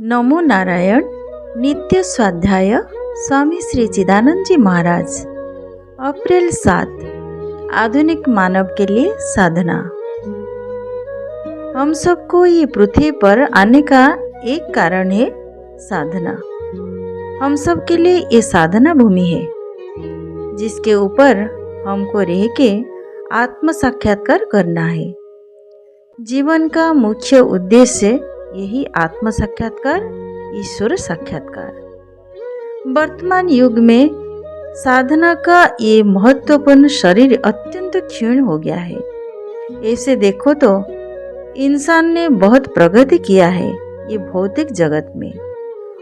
नमो नारायण। नित्य स्वाध्याय स्वामी श्री चिदानंद जी महाराज। अप्रैल 7। आधुनिक मानव के लिए साधना। हम सबको ये पृथ्वी पर आने का एक कारण है साधना। हम सब के लिए ये साधना भूमि है जिसके ऊपर हमको रह के आत्म साक्षात्कार करना है। जीवन का मुख्य उद्देश्य यही आत्म साक्षात्कार, ईश्वर साक्षात्कार। वर्तमान युग में साधना का ये महत्वपूर्ण शरीर अत्यंत क्षीण हो गया है। ऐसे देखो तो इंसान ने बहुत प्रगति किया है ये भौतिक जगत में।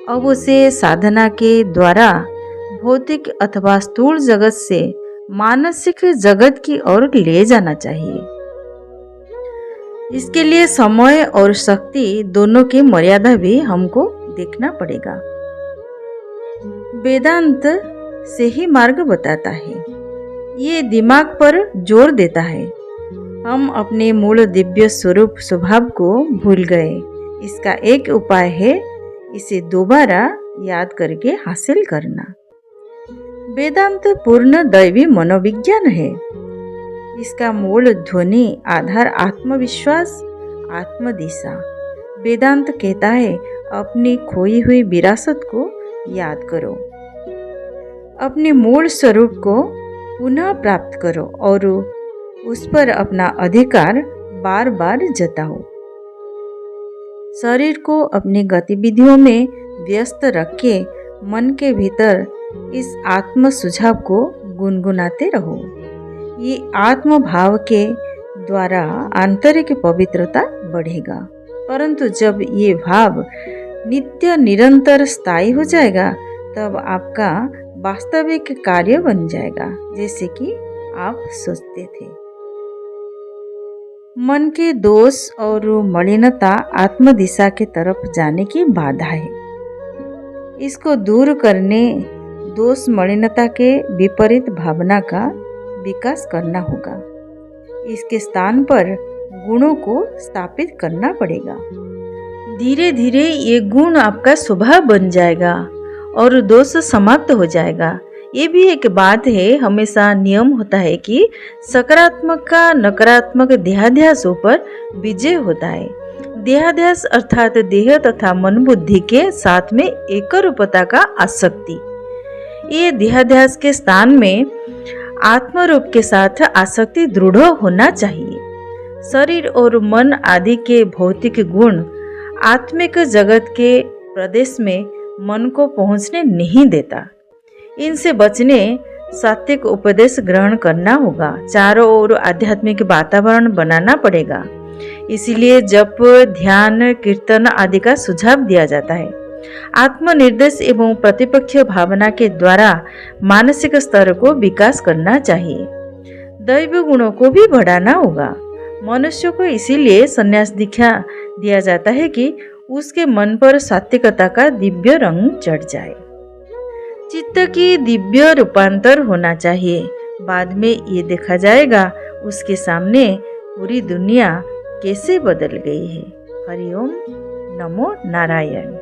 अब उसे साधना के द्वारा भौतिक अथवा स्थूल जगत से मानसिक जगत की ओर ले जाना चाहिए। इसके लिए समय और शक्ति दोनों की मर्यादा भी हमको देखना पड़ेगा। वेदांत से ही मार्ग बताता है, ये दिमाग पर जोर देता है। हम अपने मूल दिव्य स्वरूप स्वभाव को भूल गए। इसका एक उपाय है इसे दोबारा याद करके हासिल करना। वेदांत पूर्ण दैवी मनोविज्ञान है। इसका मूल ध्वनि आधार आत्मविश्वास, आत्मदिशा। वेदांत कहता है अपनी खोई हुई विरासत को याद करो, अपने मूल स्वरूप को पुनः प्राप्त करो और उस पर अपना अधिकार बार बार जताओ। शरीर को अपनी गतिविधियों में व्यस्त रख के मन के भीतर इस आत्म सुझाव को गुनगुनाते रहो। ये आत्म भाव के द्वारा आंतरिक पवित्रता बढ़ेगा। परंतु जब ये भाव नित्य निरंतर स्थायी हो जाएगा तब आपका वास्तविक कार्य बन जाएगा जैसे कि आप सोचते थे। मन के दोष और मलिनता आत्म दिशा के तरफ जाने की बाधा है। इसको दूर करने दोष मलिनता के विपरीत भावना का विकास करना होगा। इसके स्थान पर गुणों को स्थापित करना पड़ेगा। धीरे धीरे ये गुण आपका स्वभाव बन जाएगा और दोष समाप्त हो जाएगा। ये भी एक बात है, हमेशा नियम होता है कि सकारात्मक का नकारात्मक देहाध्यासों पर विजय होता है। देहाध्यास अर्थात देह तथा मन बुद्धि के साथ में एक रूपता का आसक्ति। ये देहाध्यास के स्थान में आत्मरूप के साथ आसक्ति दृढ़ होना चाहिए। शरीर और मन आदि के भौतिक गुण आत्मिक जगत के प्रदेश में मन को पहुंचने नहीं देता। इनसे बचने सात्विक उपदेश ग्रहण करना होगा। चारों ओर आध्यात्मिक वातावरण बनाना पड़ेगा। इसीलिए जप, ध्यान, कीर्तन आदि का सुझाव दिया जाता है। आत्मनिर्देश एवं प्रतिपक्ष भावना के द्वारा मानसिक स्तर को विकास करना चाहिए। दैव गुणों को भी बढ़ाना होगा। मनुष्य को इसीलिए संन्यास दीक्षा दिया जाता है कि उसके मन पर सात्विकता का दिव्य रंग चढ़ जाए। चित्त की दिव्य रूपांतर होना चाहिए। बाद में ये देखा जाएगा उसके सामने पूरी दुनिया कैसे बदल गई है। हरिओम। नमो नारायण।